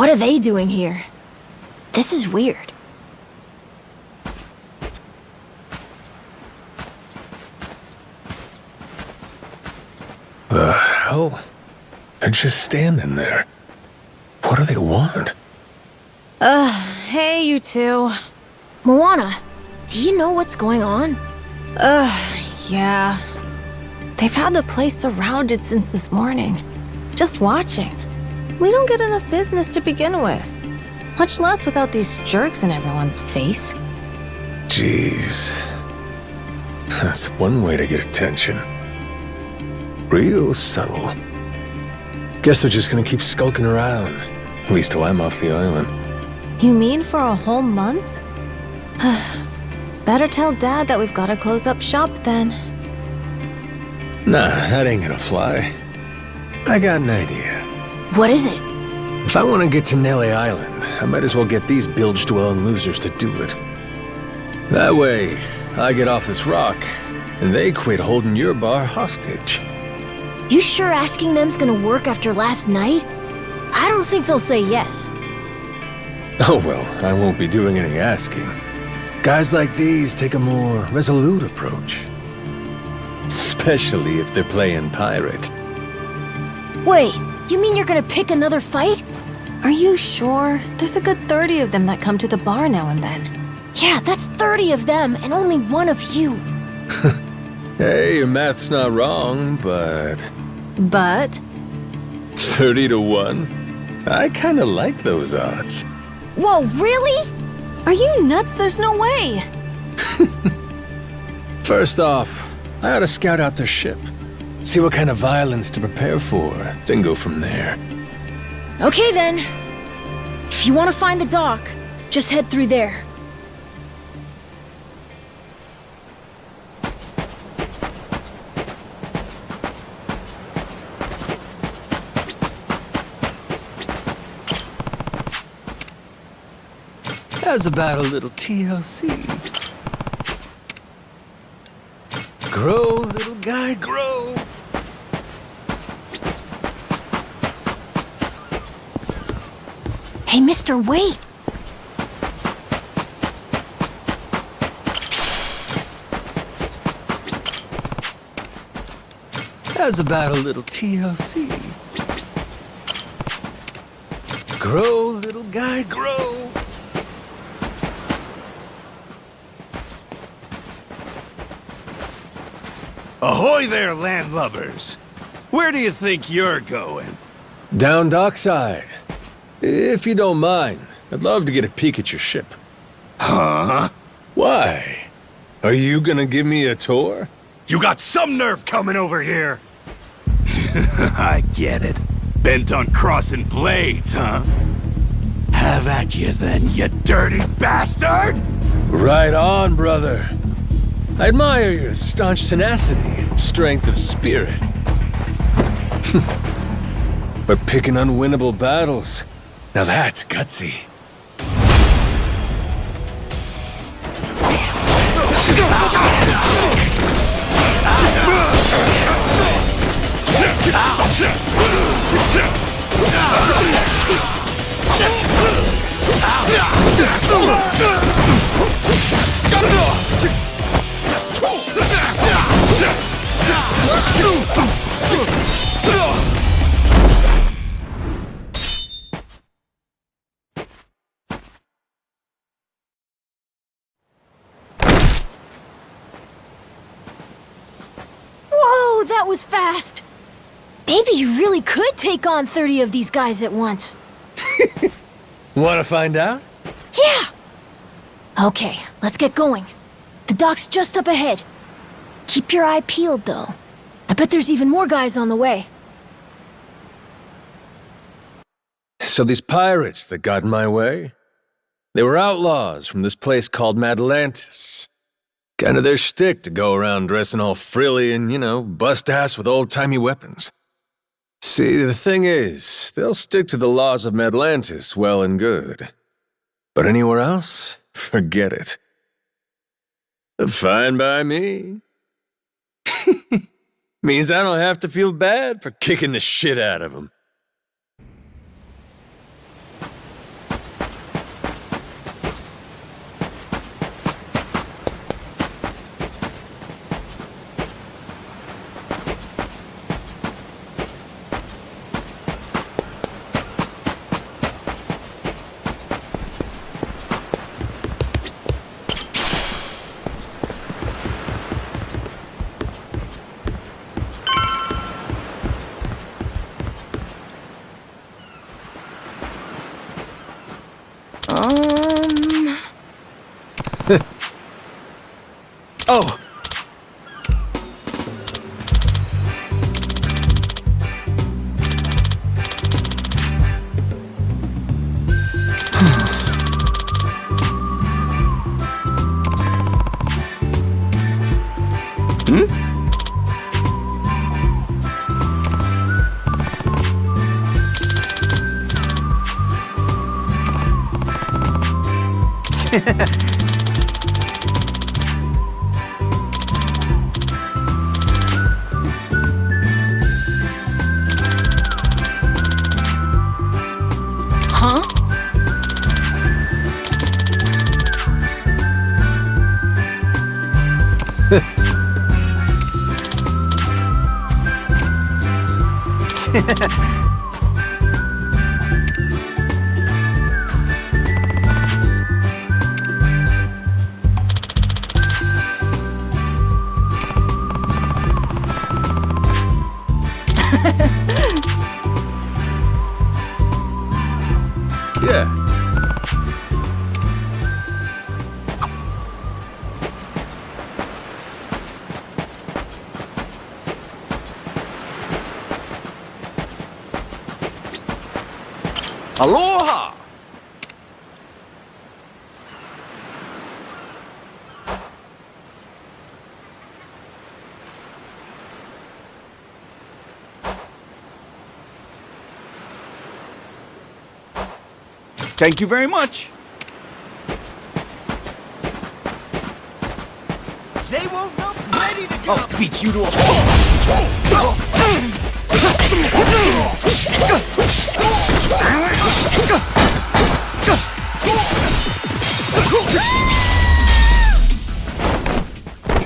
What are they doing here? This is weird. The hell? They're just standing there. What do they want? Hey, you two. Moana, do you know what's going on? Yeah. They've had the place surrounded since this morning. Just watching. We don't get enough business to begin with. Much less without these jerks in everyone's face. Jeez. That's one way to get attention. Real subtle. Guess they're just gonna keep skulking around. At least till I'm off the island. You mean for a whole month? Better tell Dad that we've got to close up shop then. Nah, that ain't gonna fly. I got an idea. What is it? If I want to get to Nelly Island, I might as well get these bilge-dwelling losers to do it. That way, I get off this rock, and they quit holding your bar hostage. You sure asking them's gonna work after last night? I don't think they'll say yes. Oh well, I won't be doing any asking. Guys like these take a more resolute approach. Especially if they're playing pirate. Wait, you mean you're gonna pick another fight? Are you sure? There's a good 30 of them that come to the bar now and then. Yeah, that's 30 of them and only one of you. Hey, your math's not wrong, but... But? 30 to 1? I kinda like those odds. Whoa, really? Are you nuts? There's no way. First off, I ought to scout out their ship. See what kind of violence to prepare for, then go from there. Okay then. If you want to find the dock, just head through there. How's about a little TLC? Grow, little guy, grow! Hey, mister, wait! How's about a little TLC? Grow, little guy, grow! Ahoy there, landlubbers! Where do you think you're going? Down dockside. If you don't mind, I'd love to get a peek at your ship. Huh? Why? Are you gonna give me a tour? You got some nerve coming over here! I get it. Bent on crossing blades, huh? Have at you then, you dirty bastard! Right on, brother. I admire your staunch tenacity and strength of spirit. But picking unwinnable battles, now that's gutsy. Whoa, that was fast! Maybe you really could take on 30 of these guys at once. Wanna find out? Yeah! Okay, let's get going. The dock's just up ahead. Keep your eye peeled, though. I bet there's even more guys on the way. So these pirates that got in my way, they were outlaws from this place called Madlantis. Kind of their shtick to go around dressing all frilly and, you know, bust ass with old-timey weapons. See, the thing is, they'll stick to the laws of Madlantis well and good. But anywhere else, forget it. Fine by me. Means I don't have to feel bad for kicking the shit out of them. Huh? Yeah. Aloha! Thank you very much. They won't know. Ready to go. I'll beat you to a pulp.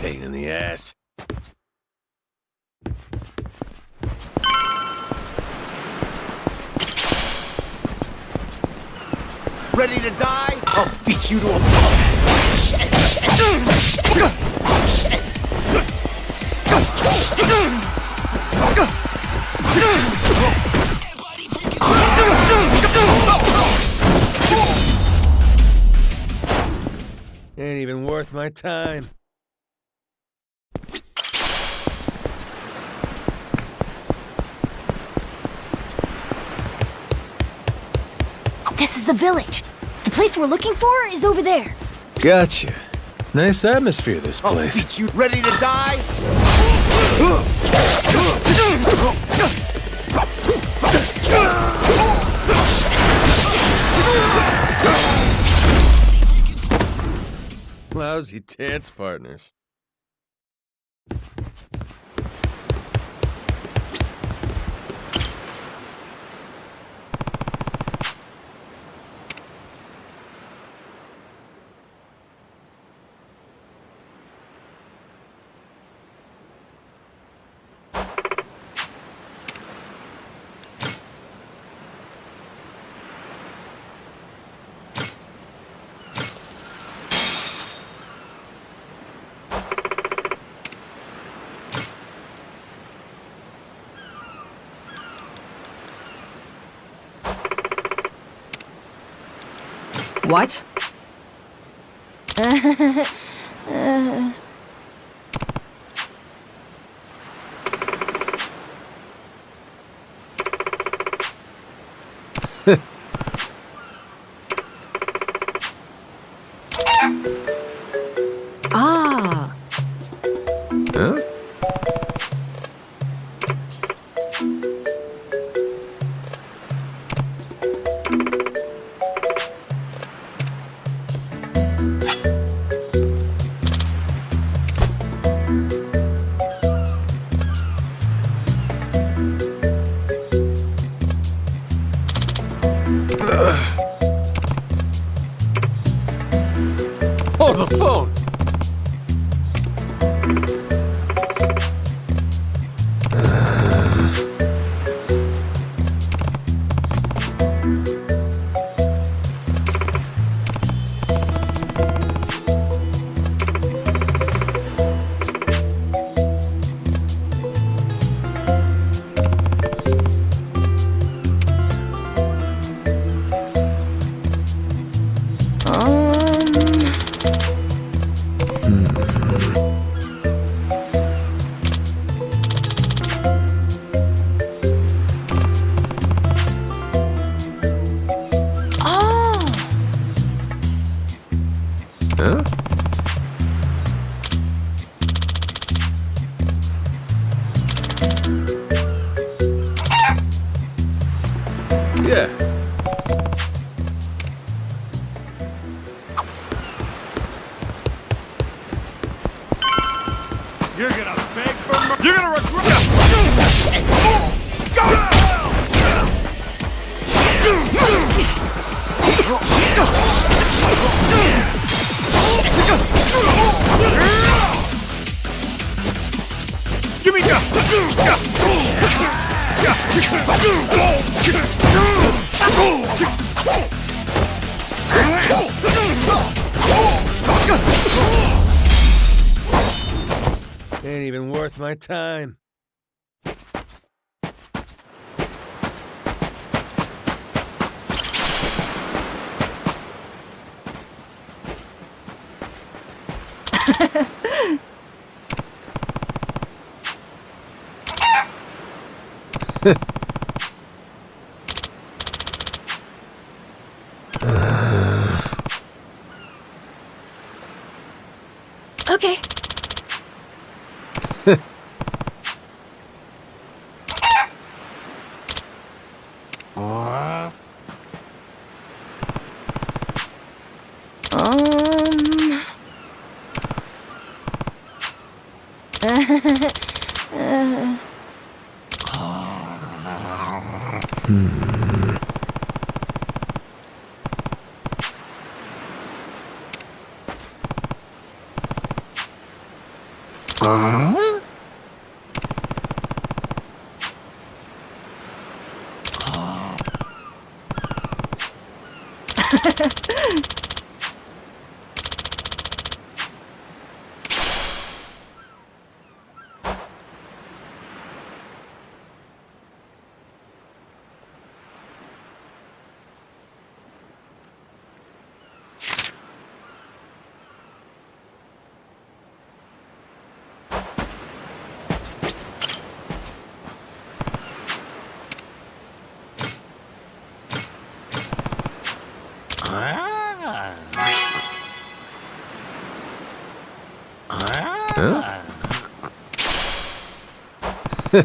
Pain in the ass. Ready to die? I'll beat you to a pulp. Ain't even worth my time. This is the village. The place we're looking for is over there. Gotcha. Nice atmosphere, this I'll place. beat you. Ready to die? Lousy dance partners. What? Ah. Huh? Yeah. You're gonna beg for mercy. You're gonna regret. Go! Give me Ain't even worth my time. Okay. Um... Huh?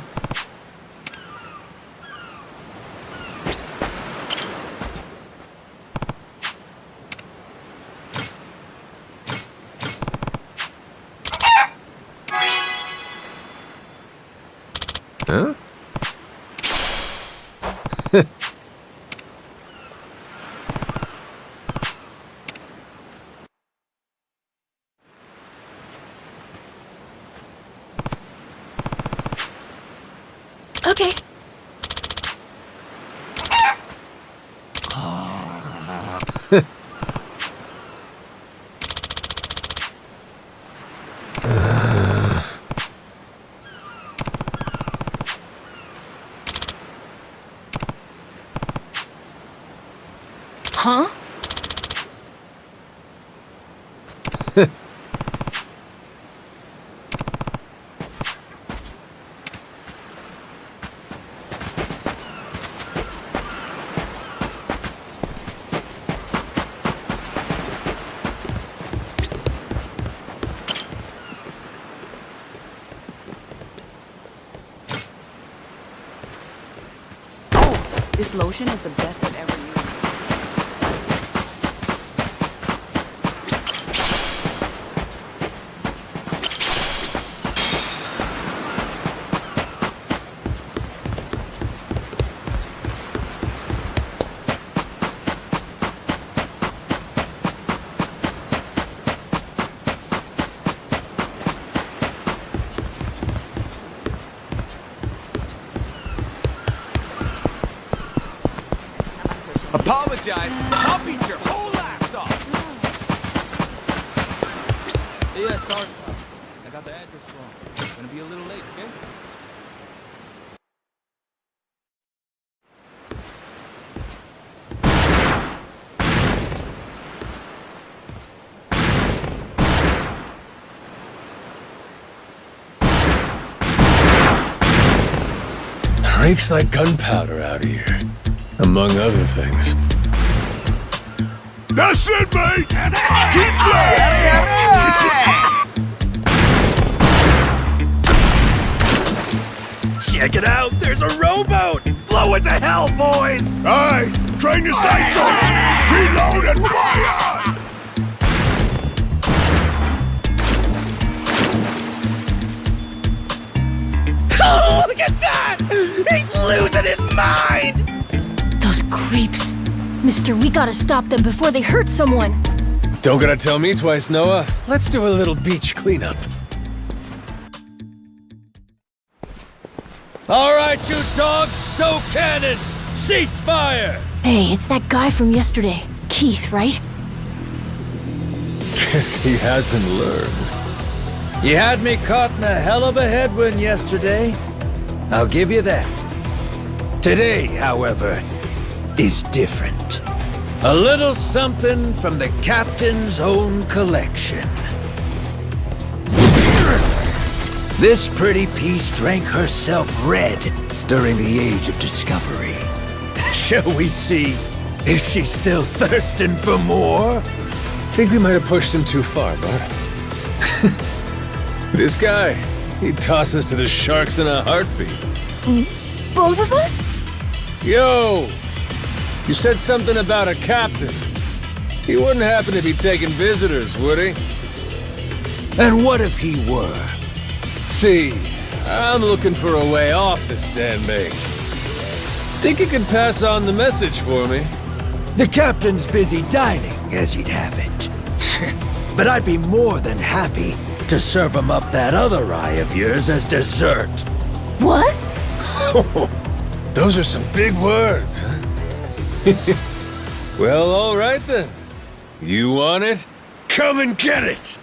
Huh? Okay. Huh? This lotion is the best I've ever used. Apologize. I'll beat your whole ass off. Yeah, sorry. I got the address wrong. Gonna be a little late, okay? Reeks like gunpowder out here, among other things. That's it, mate! Keep blasting! Check it out, there's a rowboat! Blow it to hell, boys! Hey, train your sights on it! Reload and fire! Oh, look at that! He's losing his mind! Those creeps. Mister, we gotta stop them before they hurt someone. Don't gotta tell me twice, Noah. Let's do a little beach cleanup. All right, you dogs, stow cannons! Cease fire! Hey, it's that guy from yesterday. Keith, right? Guess he hasn't learned. You had me caught in a hell of a headwind yesterday. I'll give you that. Today, however, is different. A little something from the captain's own collection. This pretty piece drank herself red during the Age of Discovery. Shall we see if she's still thirsting for more? Think we might have pushed him too far, bud. This guy, he'd toss us to the sharks in a heartbeat. Both of us? Yo! You said something about a captain. He wouldn't happen to be taking visitors, would he? And what if he were? See, I'm looking for a way off this sandbank. Think you could pass on the message for me? The captain's busy dining, as he'd have it. But I'd be more than happy to serve him up that other eye of yours as dessert. What? Those are some big words, huh? Well, all right then. You want it? Come and get it!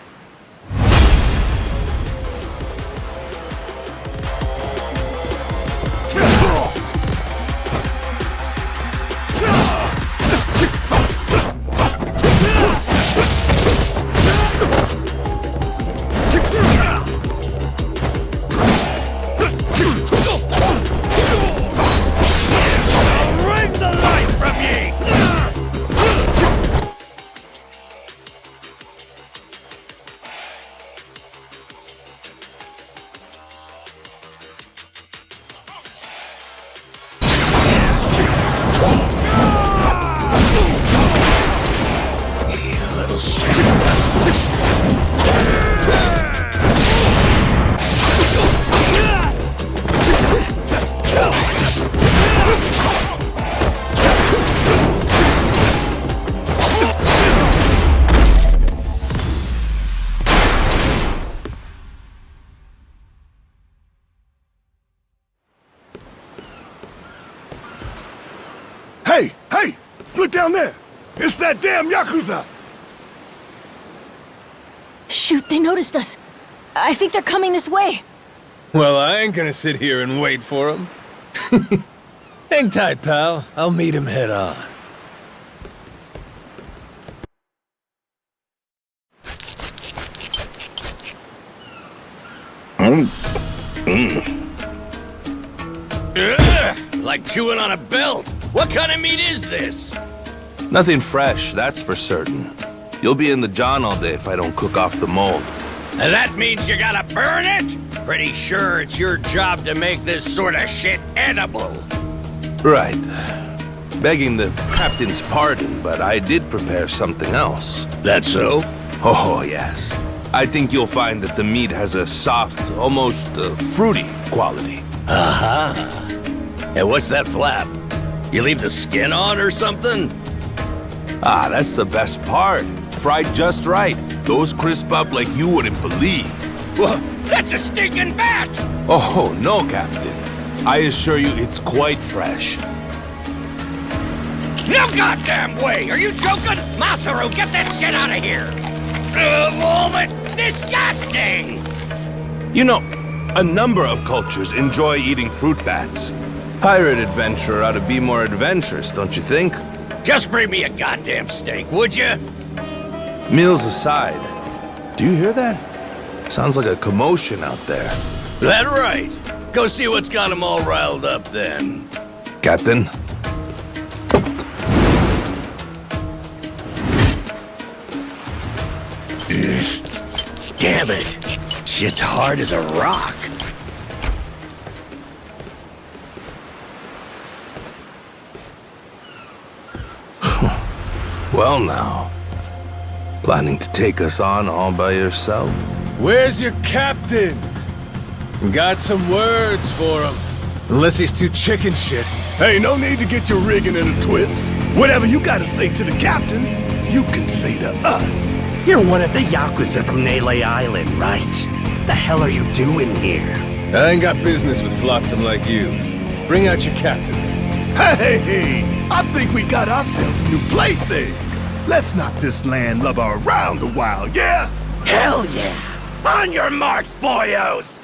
Hey, hey! Look down there! It's that damn Yakuza! Shoot, they noticed us. I think they're coming this way. Well, I ain't gonna sit here and wait for him. Hang tight, pal. I'll meet him head on. Like chewing on a belt. What kind of meat is this? Nothing fresh, that's for certain. You'll be in the John all day if I don't cook off the mold. And that means you gotta burn it? Pretty sure it's your job to make this sort of shit edible. Right. Begging the captain's pardon, but I did prepare something else. That so? Oh, yes. I think you'll find that the meat has a soft, almost fruity quality. Uh-huh. Hey, what's that flap? You leave the skin on or something? Ah, that's the best part. Fried just right. Those crisp up like you wouldn't believe. Well, that's a stinking bat! Oh, no, Captain. I assure you it's quite fresh. No goddamn way! Are you joking? Masaru, get that shit out of here! All that disgusting! You know, a number of cultures enjoy eating fruit bats. Pirate adventurer ought to be more adventurous, don't you think? Just bring me a goddamn steak, would you? Meals aside, do you hear that? Sounds like a commotion out there. That right. Go see what's got them all riled up then. Captain? Damn it. Shit's hard as a rock. Well now, planning to take us on all by yourself? Where's your captain? Got some words for him. Unless he's too chicken shit. Hey, no need to get your rigging in a twist. Whatever you gotta say to the captain, you can say to us. You're one of the Yakuza from Nele Island, right? The hell are you doing here? I ain't got business with flotsam like you. Bring out your captain. Hey, I think we got ourselves a new plaything. Let's knock this landlubber around a while, yeah? Hell yeah! On your marks, boyos!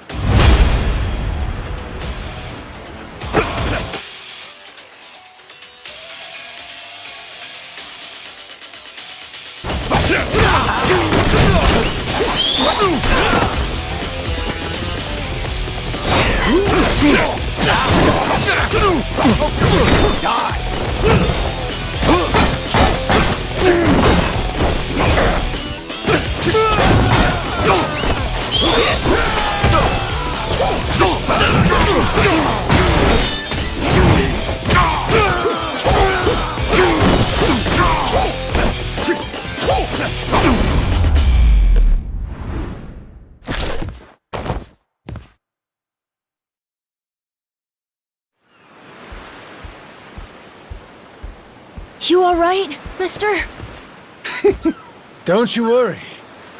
You alright, mister? Don't you worry.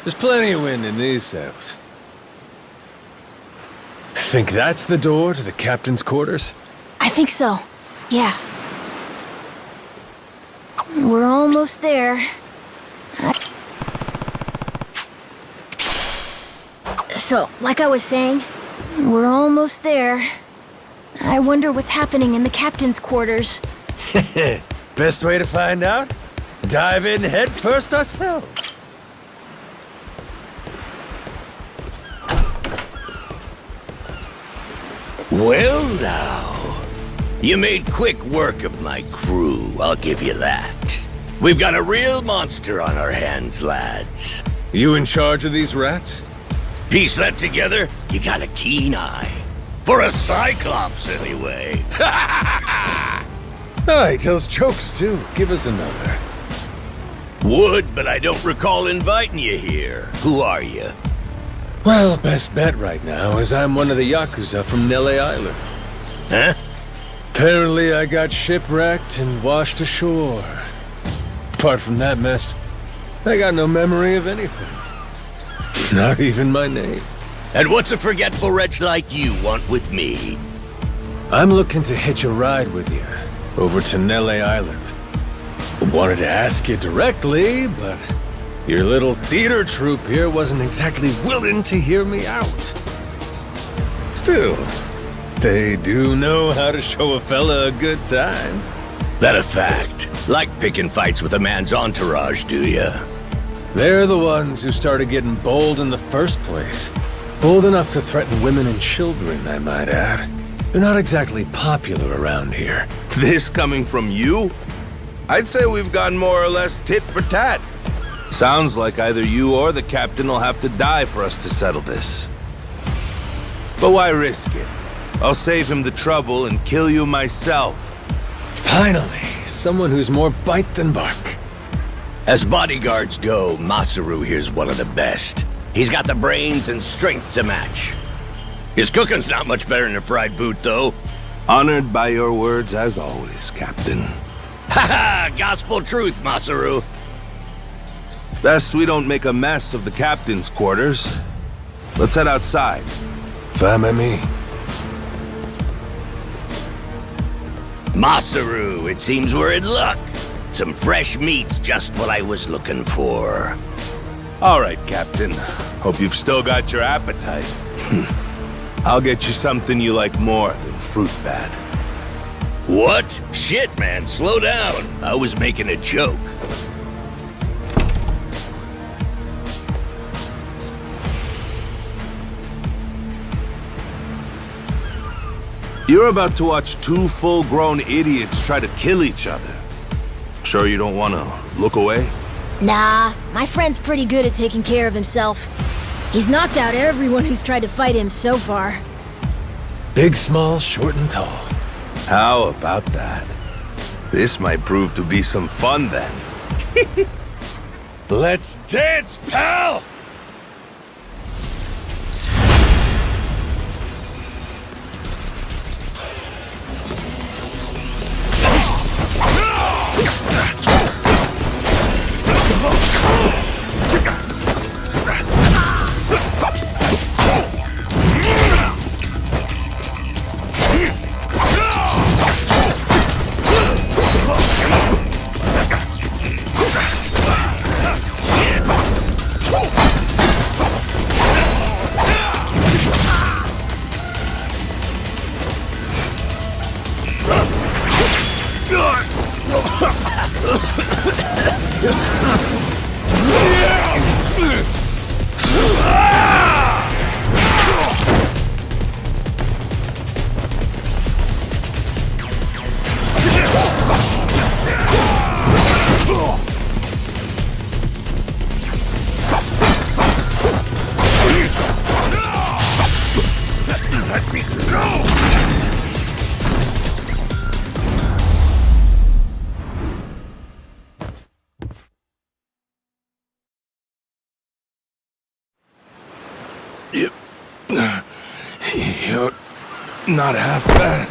There's plenty of wind in these sails. Think that's the door to the captain's quarters? I think so. Yeah. We're almost there. So, like I was saying, we're almost there. I wonder what's happening in the captain's quarters. Best way to find out? Dive in head first ourselves. Well now, you made quick work of my crew, I'll give you that. We've got a real monster on our hands, lads. You in charge of these rats? Piece that together, you got a keen eye. For a Cyclops, anyway. Oh, he tells jokes too. Give us another. Would, but I don't recall inviting you here. Who are you? Well, best bet right now is I'm one of the Yakuza from Nele Island. Huh? Apparently I got shipwrecked and washed ashore. Apart from that mess, I got no memory of anything. Not even my name. And what's a forgetful wretch like you want with me? I'm looking to hitch a ride with you over to Nele Island. Wanted to ask you directly, but your little theater troupe here wasn't exactly willing to hear me out. Still, they do know how to show a fella a good time. That a fact? Like picking fights with a man's entourage, do ya? They're the ones who started getting bold in the first place. Bold enough to threaten women and children, I might add. They're not exactly popular around here. This coming from you? I'd say we've gone more or less tit for tat. Sounds like either you or the captain will have to die for us to settle this. But why risk it? I'll save him the trouble and kill you myself. Finally, someone who's more bite than bark. As bodyguards go, Masaru here's one of the best. He's got the brains and strength to match. His cooking's not much better than a fried boot, though. Honored by your words as always, Captain. Haha, gospel truth, Masaru. Best we don't make a mess of the captain's quarters. Let's head outside. Fine by me. Masaru, it seems we're in luck. Some fresh meat's just what I was looking for. All right, Captain. Hope you've still got your appetite. I'll get you something you like more than fruit bat. What? Shit, man, slow down. I was making a joke. You're about to watch two full-grown idiots try to kill each other. Sure you don't want to look away? Nah, my friend's pretty good at taking care of himself. He's knocked out everyone who's tried to fight him so far. Big, small, short, and tall. How about that? This might prove to be some fun then. Let's dance, pal! You're not half bad.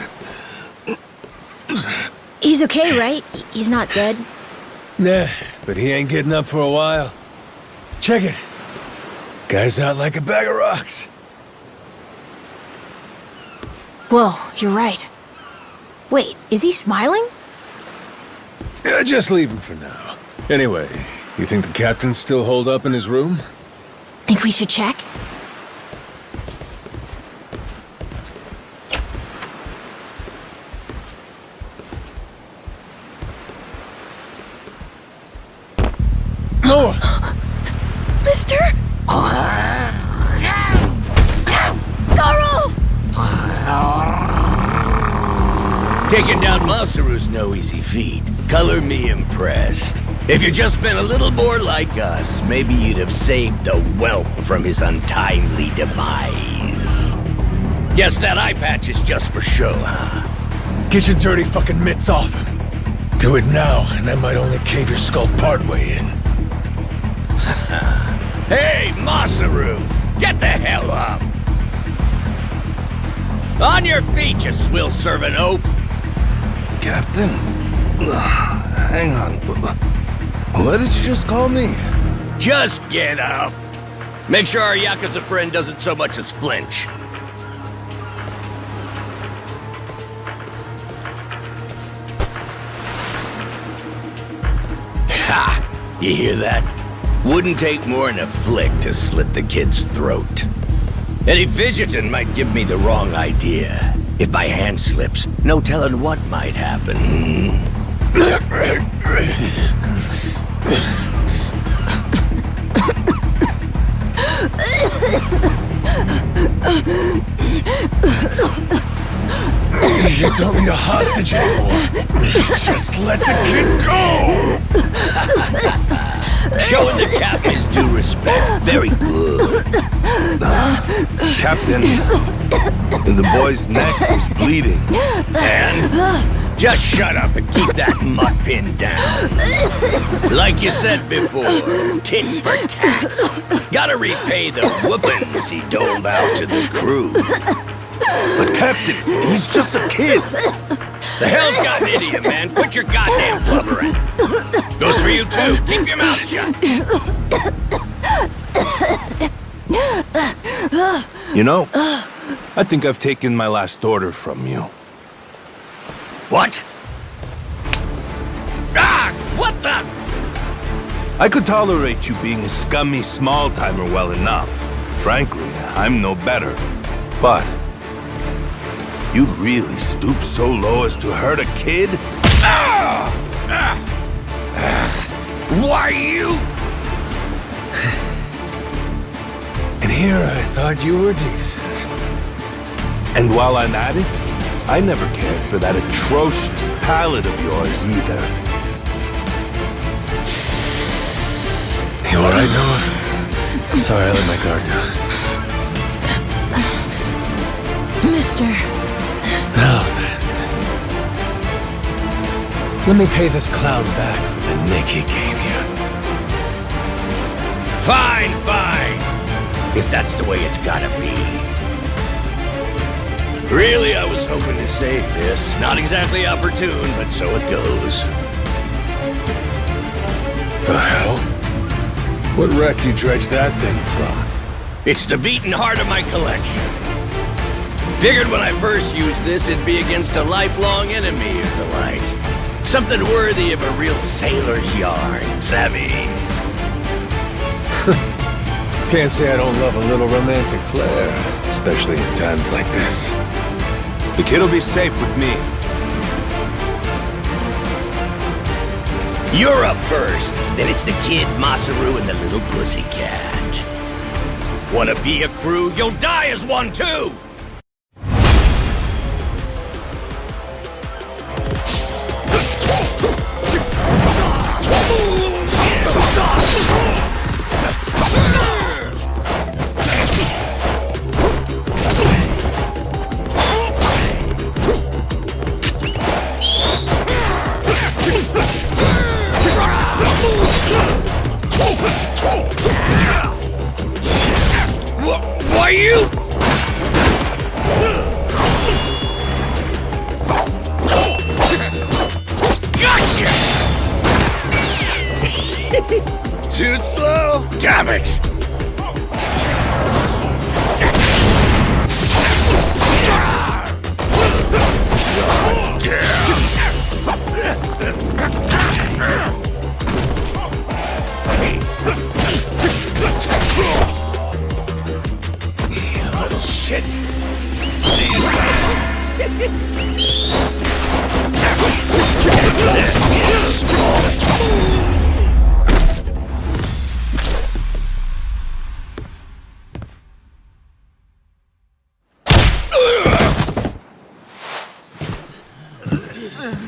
He's okay, right? He's not dead? Nah, but he ain't getting up for a while. Check it. Guy's out like a bag of rocks. Whoa, you're right. Wait, is he smiling? Yeah, just leave him for now. Anyway, you think the captain's still holed up in his room? Think we should check? No! Mister? Garo! Taking down Masaru's no easy feat. Color me impressed. If you'd just been a little more like us, maybe you'd have saved the whelp from his untimely demise. Guess that eye patch is just for show, huh? Get your dirty fucking mitts off him. Do it now, and I might only cave your skull partway in. Hey, Masaru! Get the hell up! On your feet, you swill-serving oaf! Captain? Hang on. What did you just call me? Just get up! Make sure our Yakuza friend doesn't so much as flinch. Ha! You hear that? Wouldn't take more than a flick to slit the kid's throat. Any fidgeting might give me the wrong idea. If my hand slips, no telling what might happen. You don't need a hostage anymore. Just let the kid go! Showing the captain his due respect. Very good. Captain, the boy's neck is bleeding. And just shut up and keep that mutt pinned down. Like you said before, tit for tat. Gotta repay the whoopings he doled out to the crew. But Captain, he's just a kid. The hell's gotten into you, man? Quit your goddamn blubbering. Goes for you too. Keep your mouth shut. You know, I think I've taken my last order from you. What? Ah! What the? I could tolerate you being a scummy small-timer well enough. Frankly, I'm no better. But you'd really stoop so low as to hurt a kid? Why you? And here I thought you were decent. And while I'm at it, I never cared for that atrocious palate of yours either. You alright, Noah? Sorry, I let my guard down. Mister. Now then. Let me pay this clown back for the nick he gave you. Fine, fine. If that's the way it's gotta be. Really, I was hoping to save this. Not exactly opportune, but so it goes. The hell? What wreck you dredged that thing from? It's the beating heart of my collection. Figured when I first used this, it'd be against a lifelong enemy or the like. Something worthy of a real sailor's yarn, savvy? Can't say I don't love a little romantic flair, especially in times like this. The kid'll be safe with me. You're up first. Then it's the kid, Masaru, and the little pussycat. Wanna be a crew? You'll die as one, too! Why you? Gotcha! Too slow? Damn it! Little shit.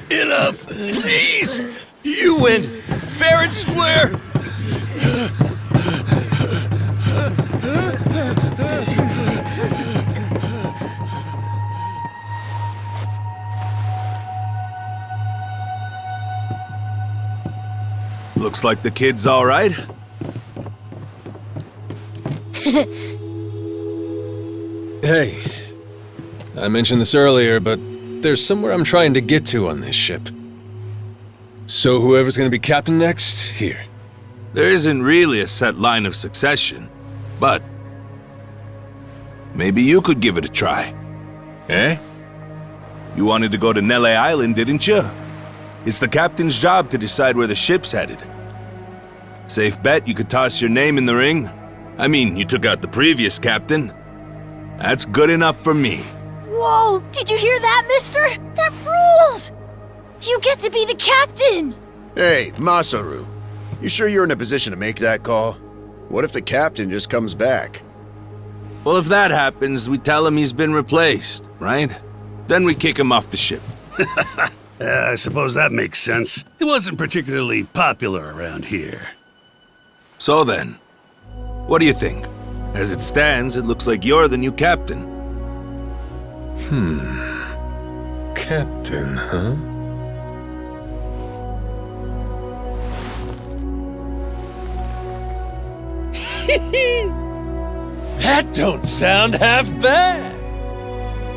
Enough, please! You went fair and square! Looks like the kid's all right. Hey, I mentioned this earlier, but there's somewhere I'm trying to get to on this ship. So whoever's gonna be captain next, here. There isn't really a set line of succession, but maybe you could give it a try. Eh? You wanted to go to Nele Island, didn't you? It's the captain's job to decide where the ship's headed. Safe bet you could toss your name in the ring. I mean, you took out the previous captain. That's good enough for me. Whoa, did you hear that, mister? That rules! You get to be the captain! Hey, Masaru. You sure you're in a position to make that call? What if the captain just comes back? Well, if that happens, we tell him he's been replaced, right? Then we kick him off the ship. I suppose that makes sense. He wasn't particularly popular around here. So then, what do you think? As it stands, it looks like you're the new captain. Captain, huh? That don't sound half bad.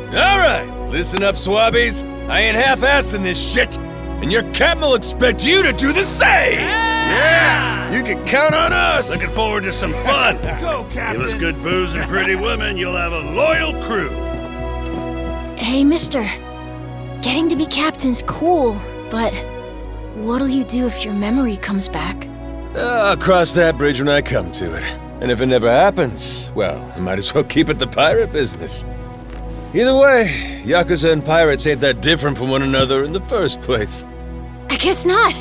All right, listen up, swabbies. I ain't half-assing this shit, and your captain will expect you to do the same. Yeah! You can count on us! Looking forward to some fun. Go, Captain. Give us good booze and pretty women, you'll have a loyal crew. Hey, mister. Getting to be captain's cool, but what'll you do if your memory comes back? I'll cross that bridge when I come to it. And if it never happens, well, I might as well keep it the pirate business. Either way, Yakuza and pirates ain't that different from one another in the first place. I guess not.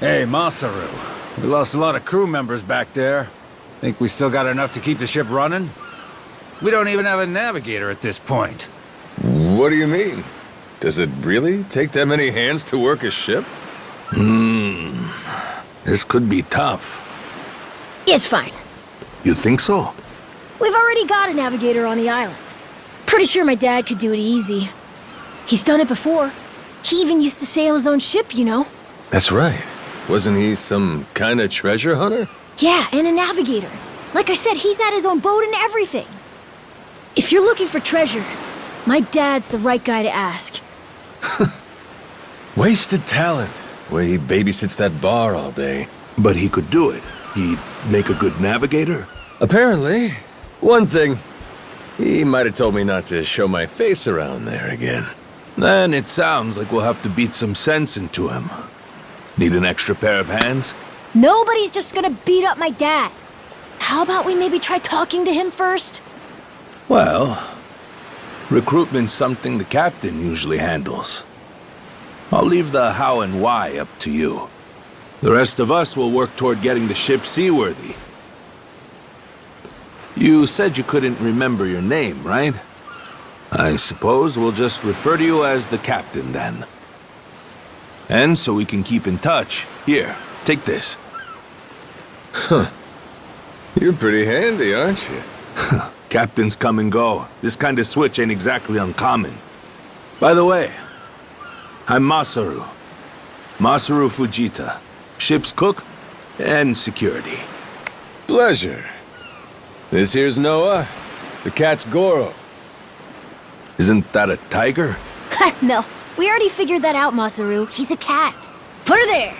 Hey, Masaru. We lost a lot of crew members back there. Think we still got enough to keep the ship running? We don't even have a navigator at this point. What do you mean? Does it really take that many hands to work a ship? This could be tough. It's fine. You think so? We've already got a navigator on the island. Pretty sure my dad could do it easy. He's done it before. He even used to sail his own ship, you know? That's right. Wasn't he some kind of treasure hunter? Yeah, and a navigator. Like I said, he's had his own boat and everything. If you're looking for treasure, my dad's the right guy to ask. Wasted talent. Way he babysits that bar all day. But he could do it. He'd make a good navigator. Apparently. One thing. He might have told me not to show my face around there again. Then it sounds like we'll have to beat some sense into him. Need an extra pair of hands? Nobody's just gonna beat up my dad. How about we maybe try talking to him first? Well, recruitment's something the captain usually handles. I'll leave the how and why up to you. The rest of us will work toward getting the ship seaworthy. You said you couldn't remember your name, right? I suppose we'll just refer to you as the captain then. And so we can keep in touch, here, take this. Huh. You're pretty handy, aren't you? Captains come and go. This kind of switch ain't exactly uncommon. By the way, I'm Masaru. Masaru Fujita. Ship's cook and security. Pleasure. This here's Noah. The cat's Goro. Isn't that a tiger? No, we already figured that out, Masaru. He's a cat. Put her there.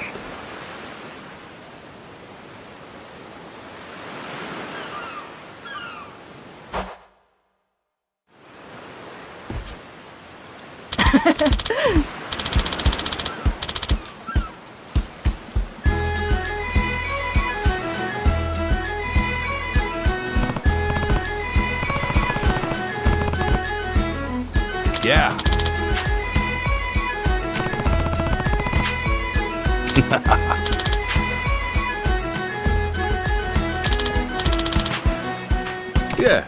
Yeah. Yeah.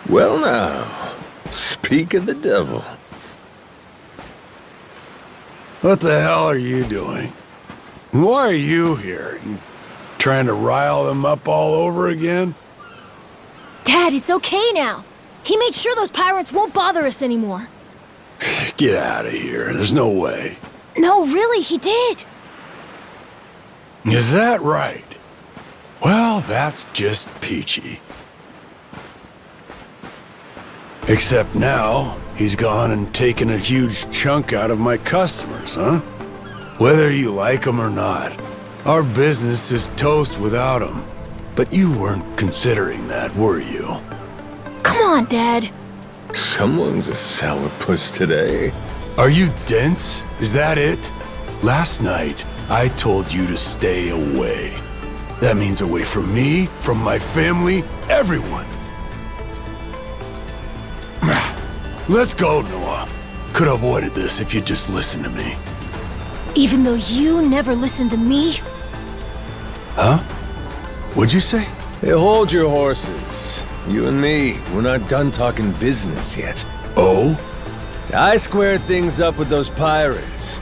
Well now, speak of the devil. What the hell are you doing? Why are you here? You trying to rile them up all over again? Dad, it's okay now. He made sure those pirates won't bother us anymore. Get out of here. There's no way. No, really, he did. Is that right? Well, that's just peachy. Except now, he's gone and taken a huge chunk out of my customers, huh? Whether you like them or not, our business is toast without him. But you weren't considering that, were you? Come on, Dad. Someone's a sourpuss today. Are you dense? Is that it? Last night, I told you to stay away. That means away from me, from my family, everyone. Let's go, Noah. Could have avoided this if you'd just listened to me. Even though you never listened to me? Huh? What'd you say? Hey, hold your horses. You and me, we're not done talking business yet. Oh? I squared things up with those pirates.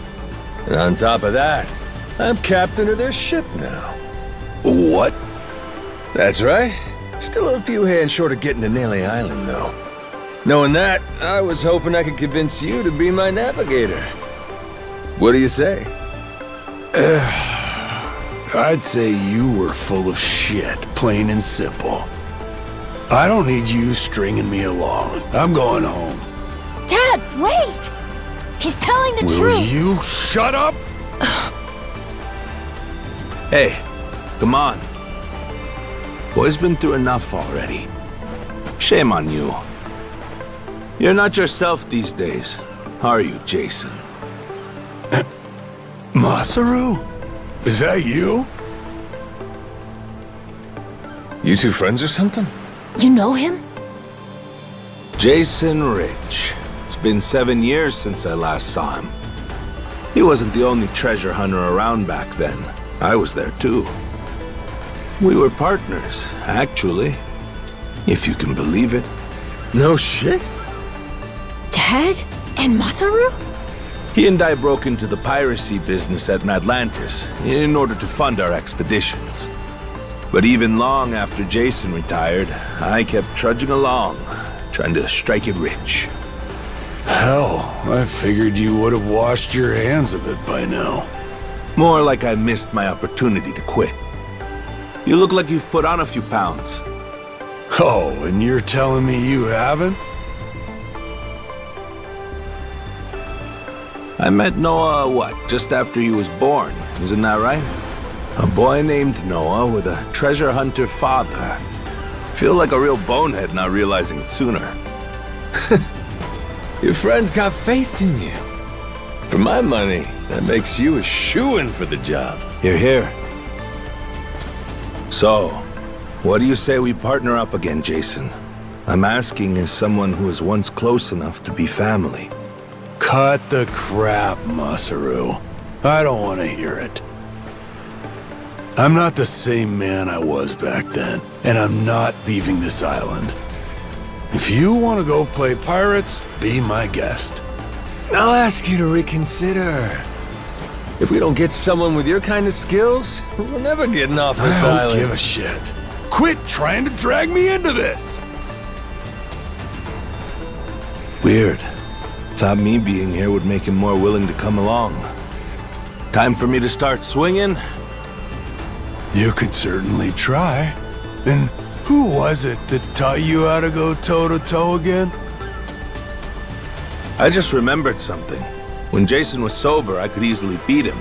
And on top of that, I'm captain of their ship now. What? That's right. Still a few hands short of getting to Nelly Island, though. Knowing that, I was hoping I could convince you to be my navigator. What do you say? I'd say you were full of shit, plain and simple. I don't need you stringing me along. I'm going home. Dad, wait! He's telling the Will truth! you shut up? Hey, come on. Boy's been through enough already. Shame on you. You're not yourself these days, are you, Jason? Masaru? Is that you? You two friends or something? You know him? Jason Rich. It's been 7 years since I last saw him. He wasn't the only treasure hunter around back then. I was there too. We were partners, actually. If you can believe it. No shit? Dad? And Masaru? He and I broke into the piracy business at Madlantis in order to fund our expeditions. But even long after Jason retired, I kept trudging along, trying to strike it rich. Hell, I figured you would have washed your hands of it by now. More like I missed my opportunity to quit. You look like you've put on a few pounds. Oh, and you're telling me you haven't? I met Noah, just after he was born, isn't that right? A boy named Noah with a treasure hunter father. Feel like a real bonehead not realizing it sooner. Your friends got faith in you. For my money, that makes you a shoo-in for the job. You're here. So, what do you say we partner up again, Jason? I'm asking as someone who was once close enough to be family. Cut the crap, Masaru. I don't want to hear it. I'm not the same man I was back then, and I'm not leaving this island. If you want to go play pirates, be my guest. I'll ask you to reconsider. If we don't get someone with your kind of skills, we're never getting off this I don't island. give a shit. Quit trying to drag me into this! Weird. Thought me being here would make him more willing to come along. Time for me to start swinging? You could certainly try. And who was it that taught you how to go toe-to-toe again? I just remembered something. When Jason was sober, I could easily beat him.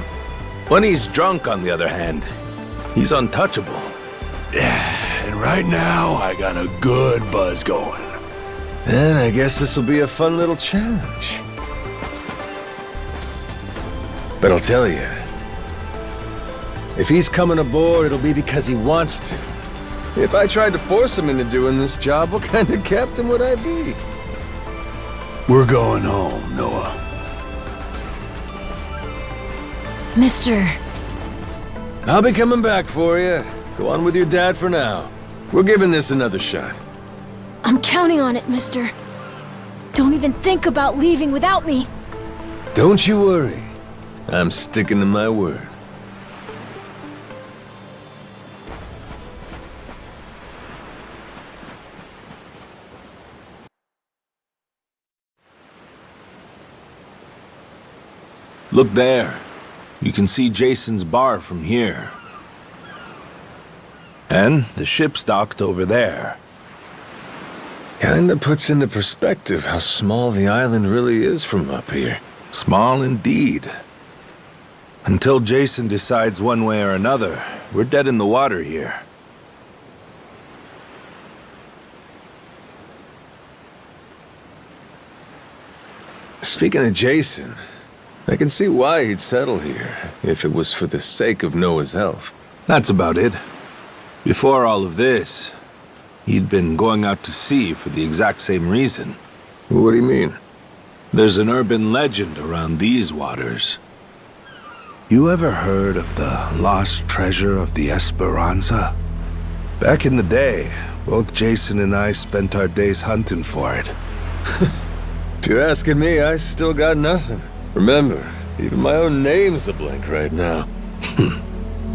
When he's drunk, on the other hand, he's untouchable. Yeah, and right now, I got a good buzz going. Then I guess this will be a fun little challenge. But I'll tell you, if he's coming aboard, it'll be because he wants to. If I tried to force him into doing this job, what kind of captain would I be? We're going home, Noah. Mister... I'll be coming back for you. Go on with your dad for now. We're giving this another shot. I'm counting on it, mister. Don't even think about leaving without me. Don't you worry. I'm sticking to my word. Look there. You can see Jason's bar from here. And the ship's docked over there. Kinda puts into perspective how small the island really is from up here. Small indeed. Until Jason decides one way or another, we're dead in the water here. Speaking of Jason, I can see why he'd settle here, if it was for the sake of Noah's health. That's about it. Before all of this, he'd been going out to sea for the exact same reason. What do you mean? There's an urban legend around these waters. You ever heard of the lost treasure of the Esperanza? Back in the day, both Jason and I spent our days hunting for it. If you're asking me, I still got nothing. Remember, even my own name's a blank right now.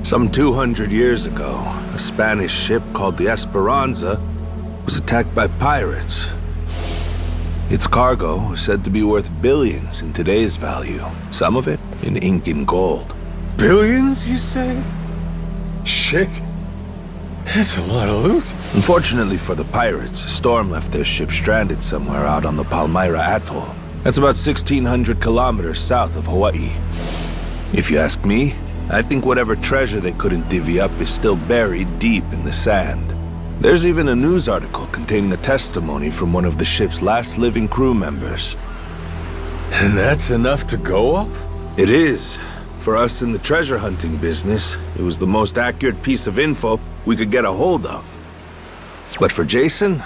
Some 200 years ago, a Spanish ship called the Esperanza was attacked by pirates. Its cargo was said to be worth billions in today's value, some of it in ink and gold. Billions, you say? Shit. That's a lot of loot. Unfortunately for the pirates, a storm left their ship stranded somewhere out on the Palmyra Atoll. That's about 1,600 kilometers south of Hawaii. If you ask me, I think whatever treasure they couldn't divvy up is still buried deep in the sand. There's even a news article containing a testimony from one of the ship's last living crew members. And that's enough to go off? It is. For us in the treasure hunting business, it was the most accurate piece of info we could get a hold of. But for Jason,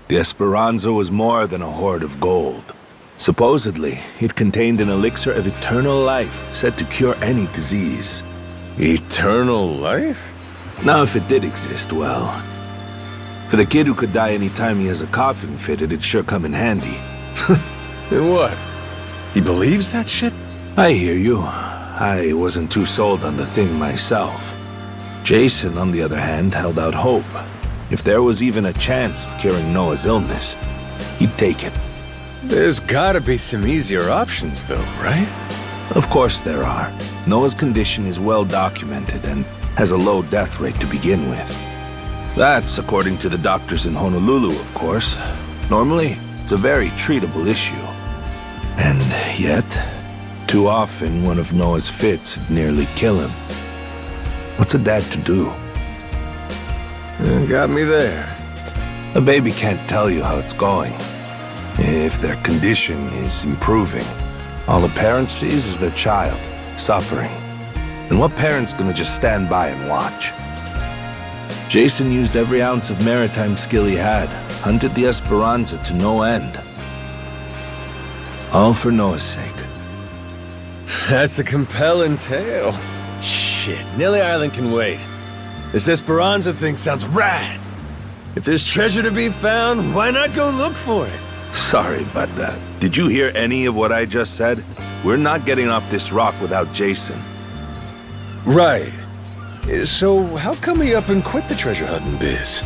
the Esperanza was more than a hoard of gold. Supposedly, it contained an elixir of eternal life, said to cure any disease. Eternal life? Now, if it did exist, well... For the kid who could die any time he has a coffin fitted, it'd sure come in handy. And what? He believes that shit? I hear you. I wasn't too sold on the thing myself. Jason, on the other hand, held out hope. If there was even a chance of curing Noah's illness, he'd take it. There's gotta be some easier options, though, right? Of course there are. Noah's condition is well documented and has a low death rate to begin with. That's according to the doctors in Honolulu, of course. Normally, it's a very treatable issue. And yet, too often one of Noah's fits would nearly kill him. What's a dad to do? Got me there. A baby can't tell you how it's going. If their condition is improving, all a parent sees is their child suffering. And what parent's gonna just stand by and watch? Jason used every ounce of maritime skill he had, hunted the Esperanza to no end. All for Noah's sake. That's a compelling tale. Shit, Nelly Island can wait. This Esperanza thing sounds rad. If there's treasure to be found, why not go look for it? Sorry, but did you hear any of what I just said? We're not getting off this rock without Jason. Right. So how come he up and quit the treasure hunting biz?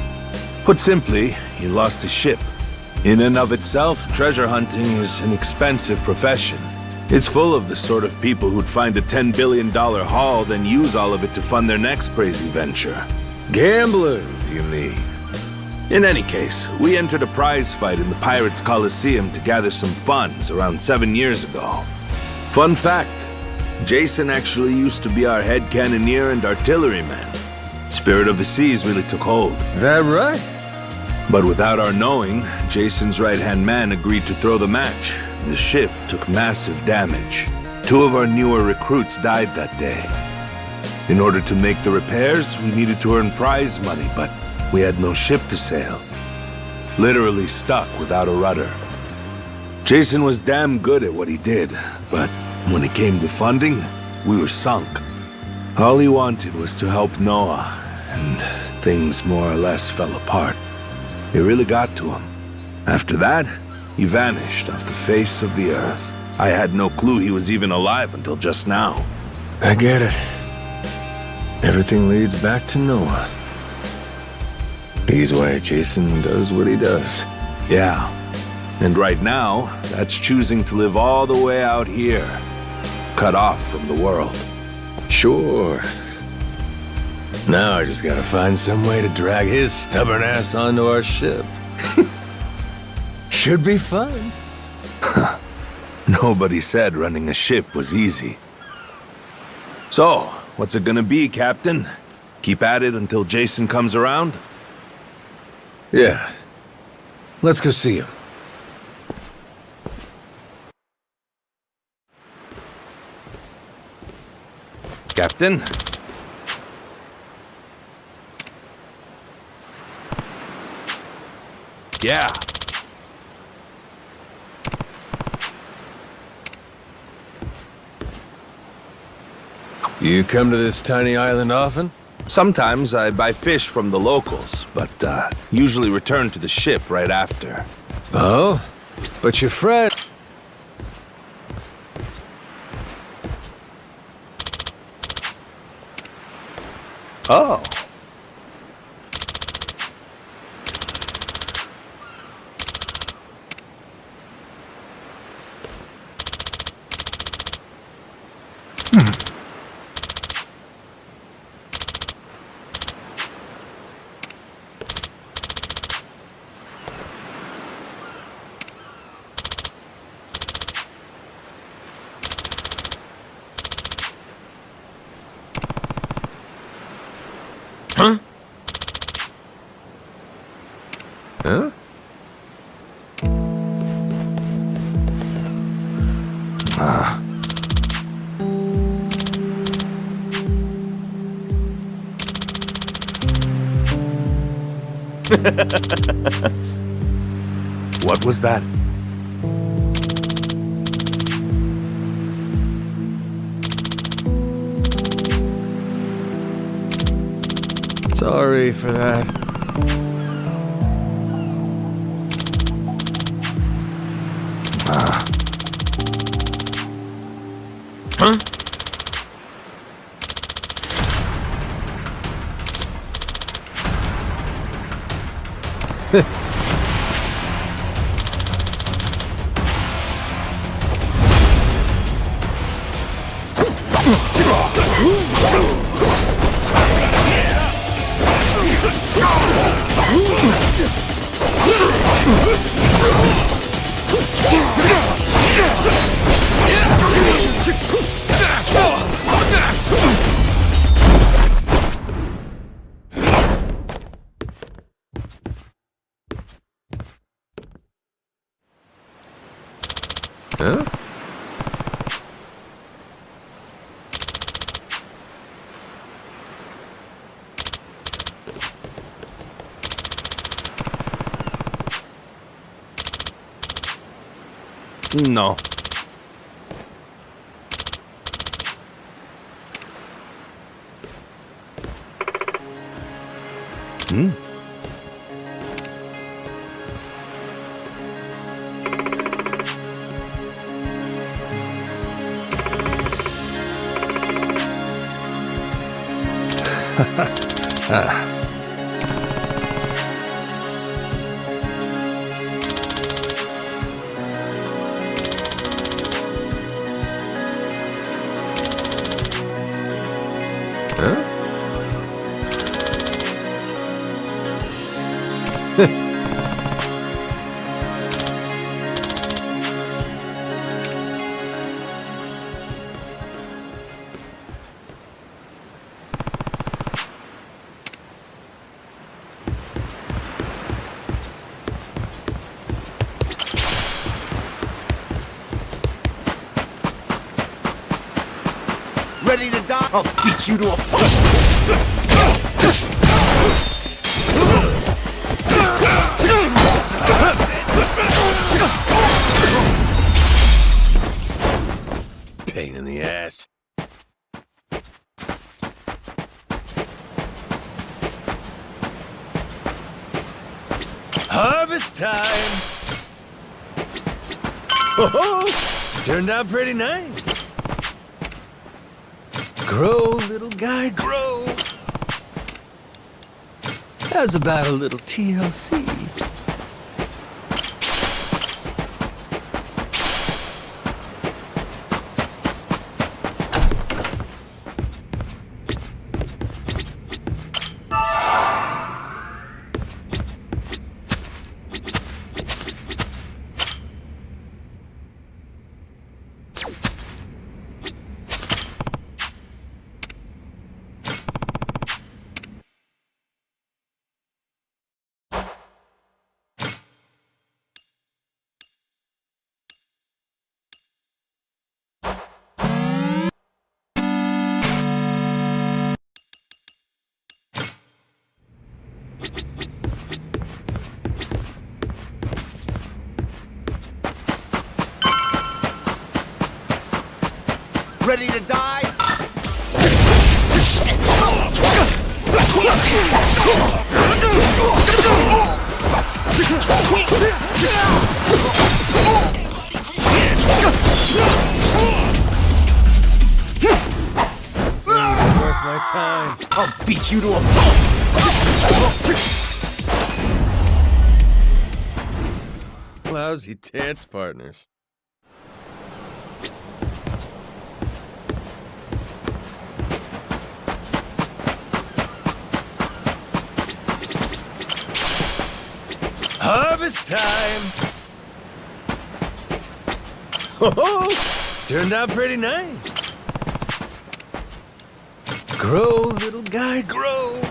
Put simply, he lost his ship. In and of itself, treasure hunting is an expensive profession. It's full of the sort of people who'd find a $10 billion haul, then use all of it to fund their next crazy venture. Gamblers, you mean? In any case, we entered a prize fight in the Pirates Coliseum to gather some funds around 7 years ago. Fun fact, Jason actually used to be our head cannoneer and artilleryman. Spirit of the Seas really took hold. That right? But without our knowing, Jason's right-hand man agreed to throw the match. The ship took massive damage. 2 of our newer recruits died that day. In order to make the repairs, we needed to earn prize money, but we had no ship to sail. Literally stuck without a rudder. Jason was damn good at what he did, but when it came to funding, we were sunk. All he wanted was to help Noah, and things more or less fell apart. It really got to him. After that, he vanished off the face of the earth. I had no clue he was even alive until just now. I get it. Everything leads back to Noah. He's why Jason does what he does. Yeah. And right now, that's choosing to live all the way out here, cut off from the world. Sure. Now I just gotta find some way to drag his stubborn ass onto our ship. Should be fun. Nobody said running a ship was easy. So, what's it gonna be, Captain? Keep at it until Jason comes around? Yeah. Let's go see him. Captain? Yeah. You come to this tiny island often? Sometimes I buy fish from the locals, but usually return to the ship right after. Oh? But your friend... Oh. Huh? What was that? Sorry for that. Huh? Huh? No. Hmm? Huh? Ready to die? I'll beat you to a pulp. Pain in the ass. Harvest time! Oh, turned out pretty nice. Grow, little guy, grow. How's about a little TLC? Ready to die? Worth my time. I'll beat you to a pulp. Lousy dance partners. Harvest time! Oh, turned out pretty nice. Grow, little guy, grow.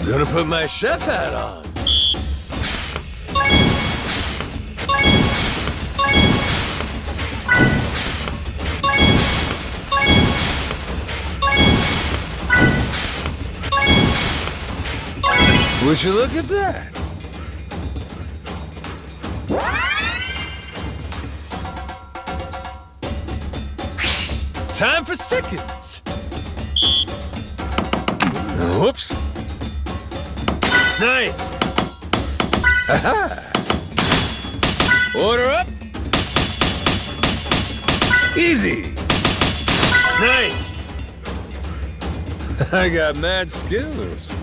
Gonna put my chef hat on. Would you look at that? Time for seconds. Whoops. Nice. Aha. Order up. Easy. Nice. I got mad skills.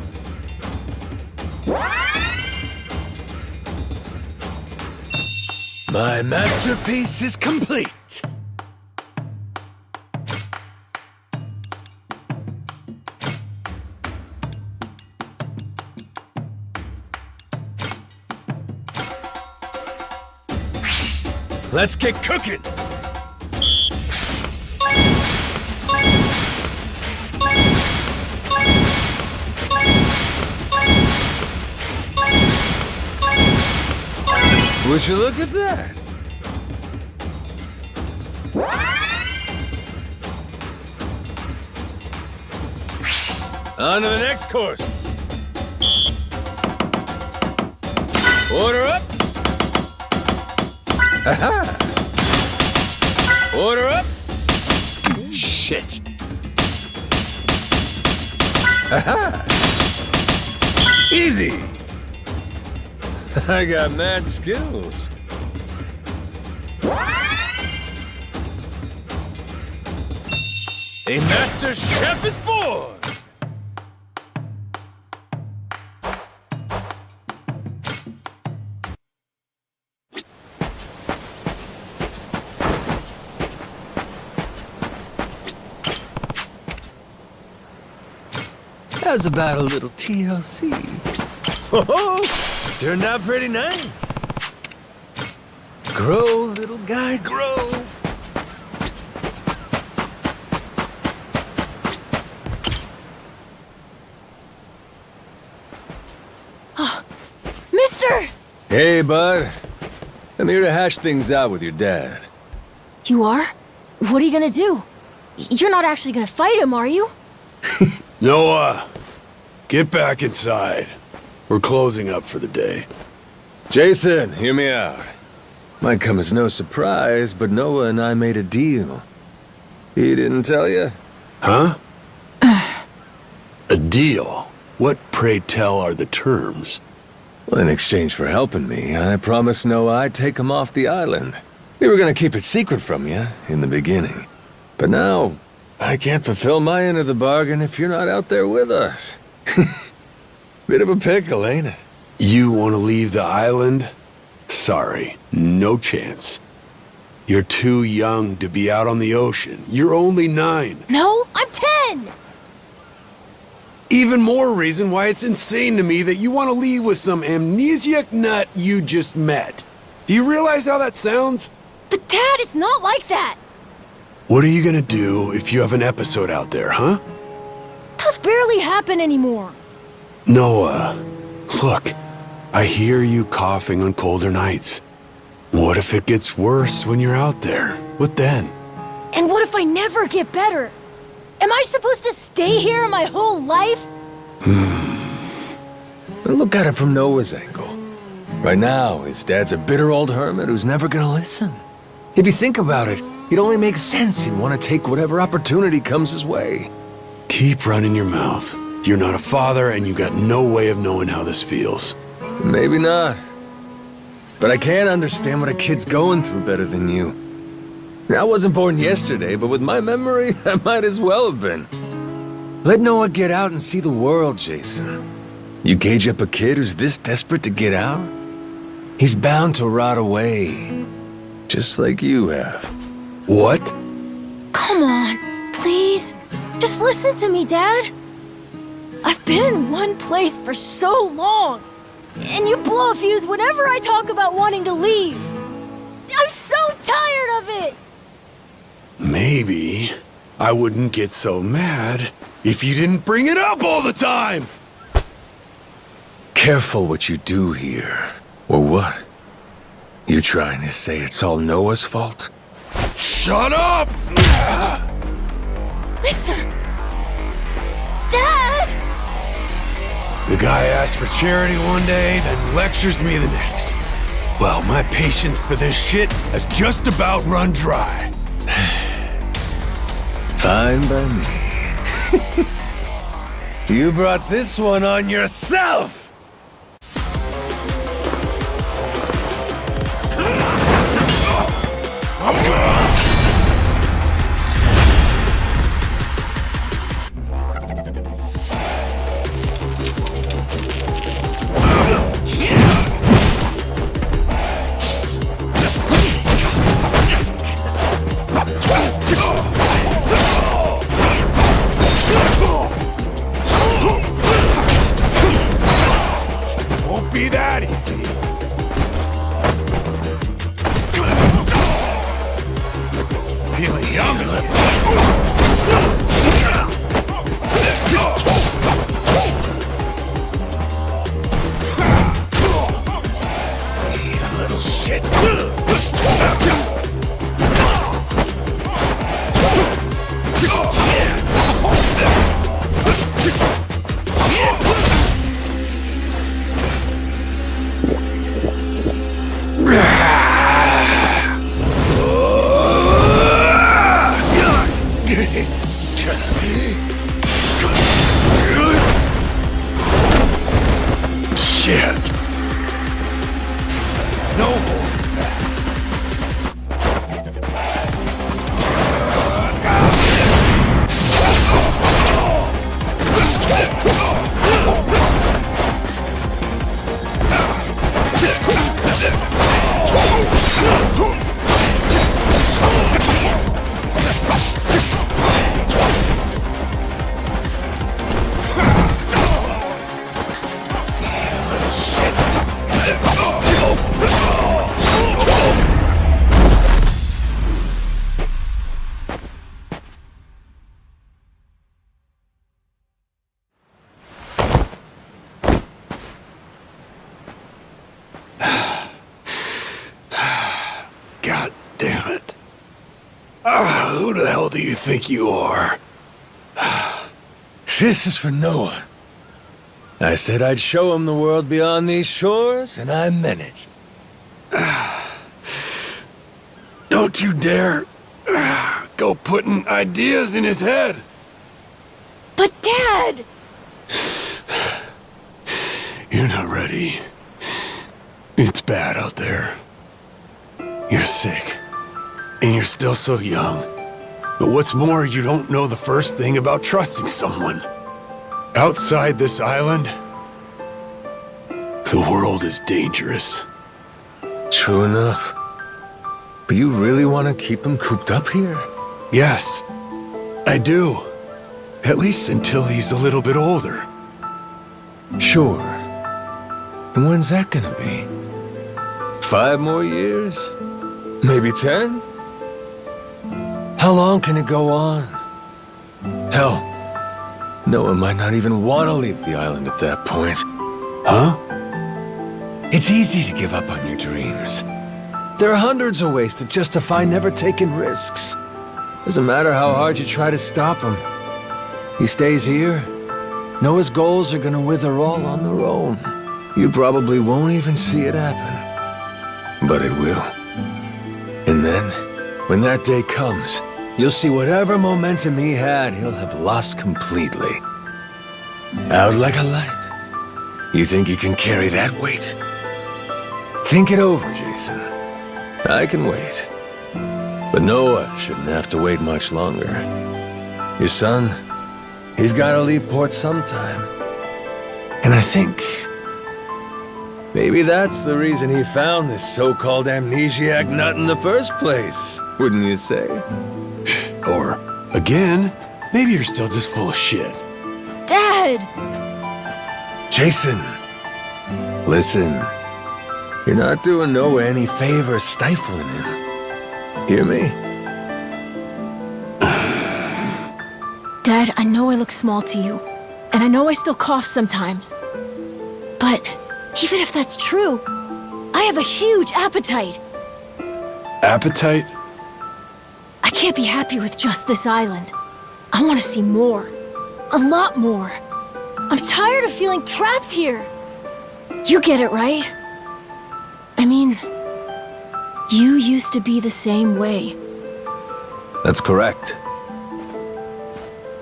My masterpiece is complete. Let's get cooking! Would you look at that? On to the next course. Order up. Aha! Order up. Shit. Aha! Easy. I got mad skills. A master chef is born! How's about a little TLC? Oh, turned out pretty nice. Grow, little guy, grow. Mister! Hey, bud. I'm here to hash things out with your dad. You are? What are you gonna do? You're not actually gonna fight him, are you? Noah, get back inside. We're closing up for the day. Jason, hear me out. Might come as no surprise, but Noah and I made a deal. He didn't tell you? Huh? A deal? What, pray tell, are the terms? Well, in exchange for helping me, I promised Noah I'd take him off the island. We were gonna keep it secret from you in the beginning. But now, I can't fulfill my end of the bargain if you're not out there with us. Bit of a pickle, ain't it? You want to leave the island? Sorry, no chance. You're too young to be out on the ocean. You're only 9. No, I'm 10! Even more reason why it's insane to me that you want to leave with some amnesiac nut you just met. Do you realize how that sounds? But Dad, it's not like that! What are you gonna do if you have an episode out there, huh? Those barely happen anymore. Noah, look, I hear you coughing on colder nights. What if it gets worse when you're out there? What then? And what if I never get better? Am I supposed to stay here my whole life? Look at it from Noah's angle. Right now, his dad's a bitter old hermit who's never gonna listen. If you think about it, it only makes sense he'd want to take whatever opportunity comes his way. Keep running your mouth. You're not a father, and you got no way of knowing how this feels. Maybe not. But I can't understand what a kid's going through better than you. I wasn't born yesterday, but with my memory, I might as well have been. Let Noah get out and see the world, Jason. You cage up a kid who's this desperate to get out? He's bound to rot away. Just like you have. What? Come on, please. Just listen to me, Dad. I've been in one place for so long, and you blow a fuse whenever I talk about wanting to leave. I'm so tired of it! Maybe I wouldn't get so mad if you didn't bring it up all the time! careful what you do here. Or what? You trying to say it's all Noah's fault? Shut up! Mister! Dad! The guy asks for charity one day, then lectures me the next. Well, my patience for this shit has just about run dry. Fine by me. You brought this one on yourself! Won't be that easy. Feeling young again. You little shit. Shit. No holding back. God damn it. Who the hell do you think you are? This is for Noah. I said I'd show him the world beyond these shores, and I meant it. Don't you dare go putting ideas in his head. But Dad! You're not ready. It's bad out there. You're sick. And you're still so young. But what's more, you don't know the first thing about trusting someone. Outside this island, the world is dangerous. True enough. But you really want to keep him cooped up here? Yes, I do. At least until he's a little bit older. Sure. And when's that gonna be? 5 more years? Maybe 10? How long can it go on? Hell, Noah might not even want to leave the island at that point. Huh? It's easy to give up on your dreams. There are hundreds of ways to justify never taking risks. Doesn't matter how hard you try to stop him. He stays here, Noah's goals are gonna wither all on their own. You probably won't even see it happen. But it will. And then, when that day comes, you'll see whatever momentum he had, he'll have lost completely. Out like a light. You think you can carry that weight? Think it over, Jason. I can wait. But Noah shouldn't have to wait much longer. Your son, he's gotta leave port sometime. And I think maybe that's the reason he found this so-called amnesiac nut in the first place, wouldn't you say? Or, again, maybe you're still just full of shit. Dad! Jason, listen. You're not doing Noah any favors stifling him. Hear me? Dad, I know I look small to you, and I know I still cough sometimes. But even if that's true, I have a huge appetite. Appetite? I can't be happy with just this island. I want to see more. A lot more. I'm tired of feeling trapped here. You get it, right? I mean, you used to be the same way. That's correct.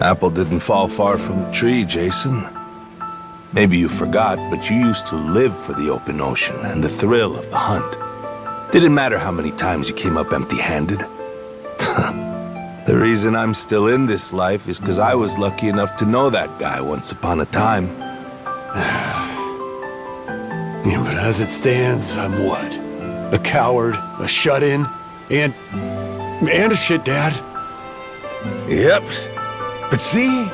Apple didn't fall far from the tree, Jason. Maybe you forgot, but you used to live for the open ocean and the thrill of the hunt. Didn't matter how many times you came up empty-handed. The reason I'm still in this life is because I was lucky enough to know that guy once upon a time. Yeah, but as it stands, I'm what? A coward, a shut-in, and a shit dad. Yep. But see?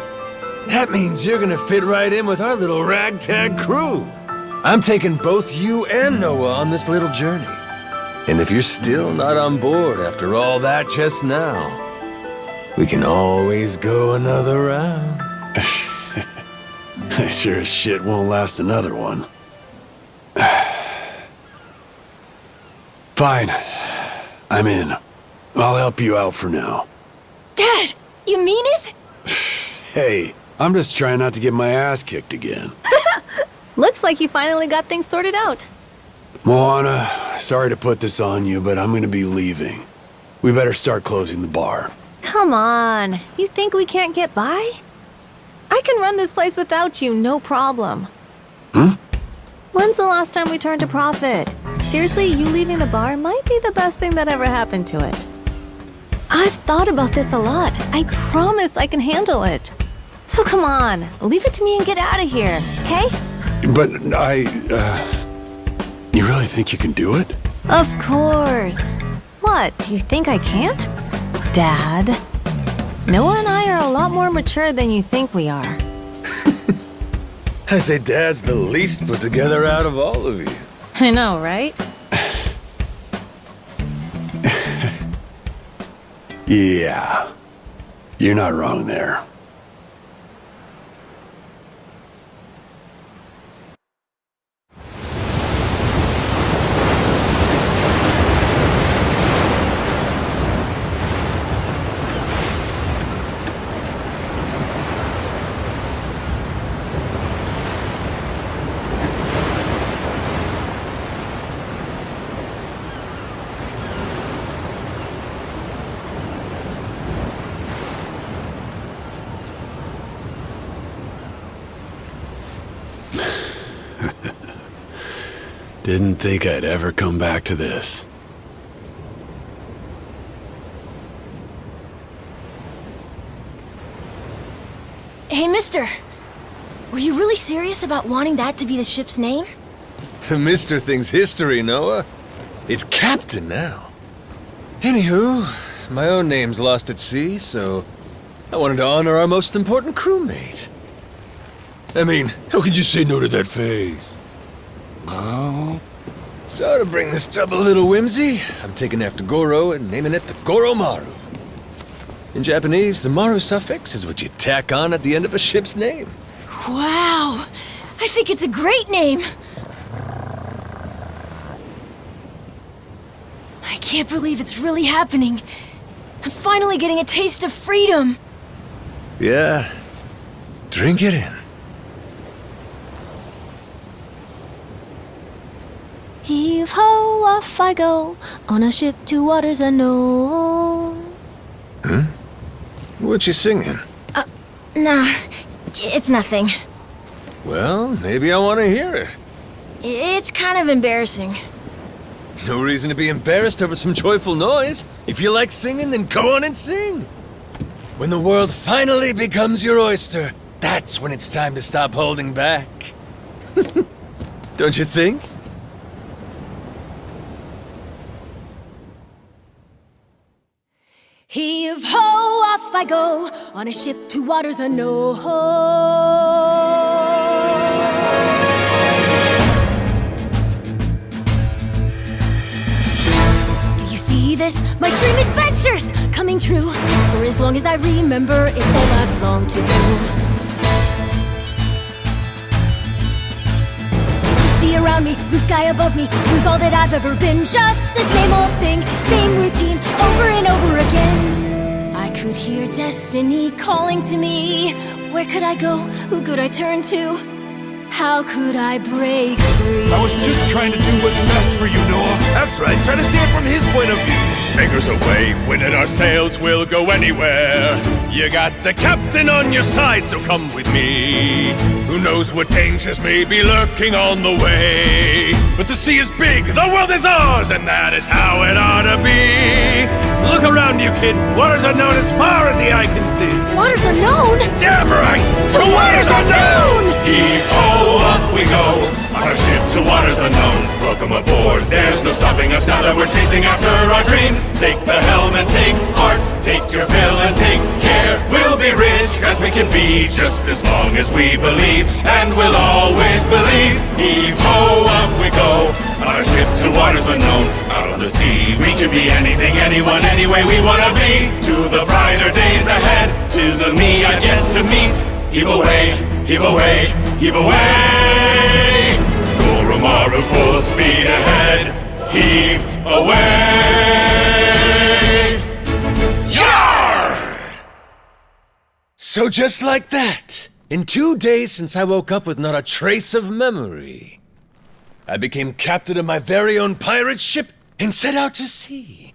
That means you're gonna fit right in with our little ragtag crew. I'm taking both you and Noah on this little journey. And if you're still not on board after all that just now, we can always go another round. I sure as shit won't last another one. Fine. I'm in. I'll help you out for now. Dad, you mean it? Hey, I'm just trying not to get my ass kicked again. Looks like you finally got things sorted out. Moana, sorry to put this on you, but I'm gonna be leaving. We better start closing the bar. Come on. You think we can't get by? I can run this place without you, no problem. When's the last time we turned a profit? Seriously, you leaving the bar might be the best thing that ever happened to it. I've thought about this a lot. I promise I can handle it. So come on, leave it to me and get out of here, okay? But you really think you can do it? Of course. What, do you think I can't? Dad, Noah and I are a lot more mature than you think we are. I say Dad's the least put together out of all of you. I know, right? Yeah. You're not wrong there. Didn't think I'd ever come back to this. Hey, mister. Were you really serious about wanting that to be the ship's name? The Mister thing's history, Noah. It's Captain now. Anywho, my own name's lost at sea, so I wanted to honor our most important crewmate. I mean, how could you say no to that face? Oh. So to bring this up a little whimsy, I'm taking after Goro and naming it the Goromaru. In Japanese, the Maru suffix is what you tack on at the end of a ship's name. Wow! I think it's a great name! I can't believe it's really happening. I'm finally getting a taste of freedom. Yeah. Drink it in. Heave ho, off I go, on a ship to waters unknown. Huh? What you singing? Nah, it's nothing. Well, maybe I want to hear it. It's kind of embarrassing. No reason to be embarrassed over some joyful noise. If you like singing, then go on and sing. When the world finally becomes your oyster, that's when it's time to stop holding back. Don't you think? Heave ho, off I go, on a ship to waters unknown. Do you see this? My dream adventures coming true. For as long as I remember, it's all I've longed to do. sea around me, blue sky above me, lose all that I've ever been. Just the same old thing, same routine, over and over again. I could hear destiny calling to me. Where could I go? Who could I turn to? How could I break free? I was just trying to do what's best for you, Noah. That's right, try to see it from his point of view. Fingers away, winning our sails will go anywhere. You got the captain on your side, so come with me. Who knows what dangers may be lurking on the way. But the sea is big, the world is ours, and that is how it ought to be. Look around you, kid. Waters unknown as far as the eye can see. Waters unknown? Damn right! To waters unknown! Heave-ho, off we go, on our ship to waters unknown. Welcome aboard, there's no stopping us now that we're chasing after our dreams. Take the helm and take heart, take your fill and take care. We'll be rich as we can be, just as long as we believe, and we'll always believe. Heave-ho, off we go, on our ship to waters unknown. Out on the sea, we can be anything, anyone, any way we wanna be. To the brighter days ahead, to the me I've yet to meet. Heave away, heave away, heave away. Goromaru full speed ahead. Heave away. Yar! So just like that, in 2 days since I woke up with not a trace of memory, I became captain of my very own pirate ship and set out to sea.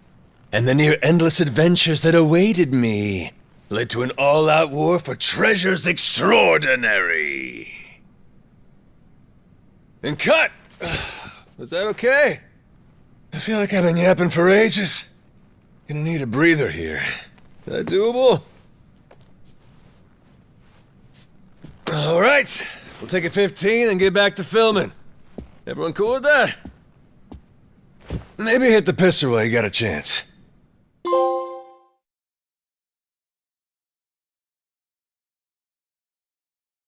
And the near endless adventures that awaited me led to an all-out war for treasures extraordinary. And cut! Was that okay? I feel like I've been yapping for ages. Gonna need a breather here. Is that doable? All right, we'll take a 15 and get back to filming. Everyone cool with that? Maybe hit the pisser while you got a chance.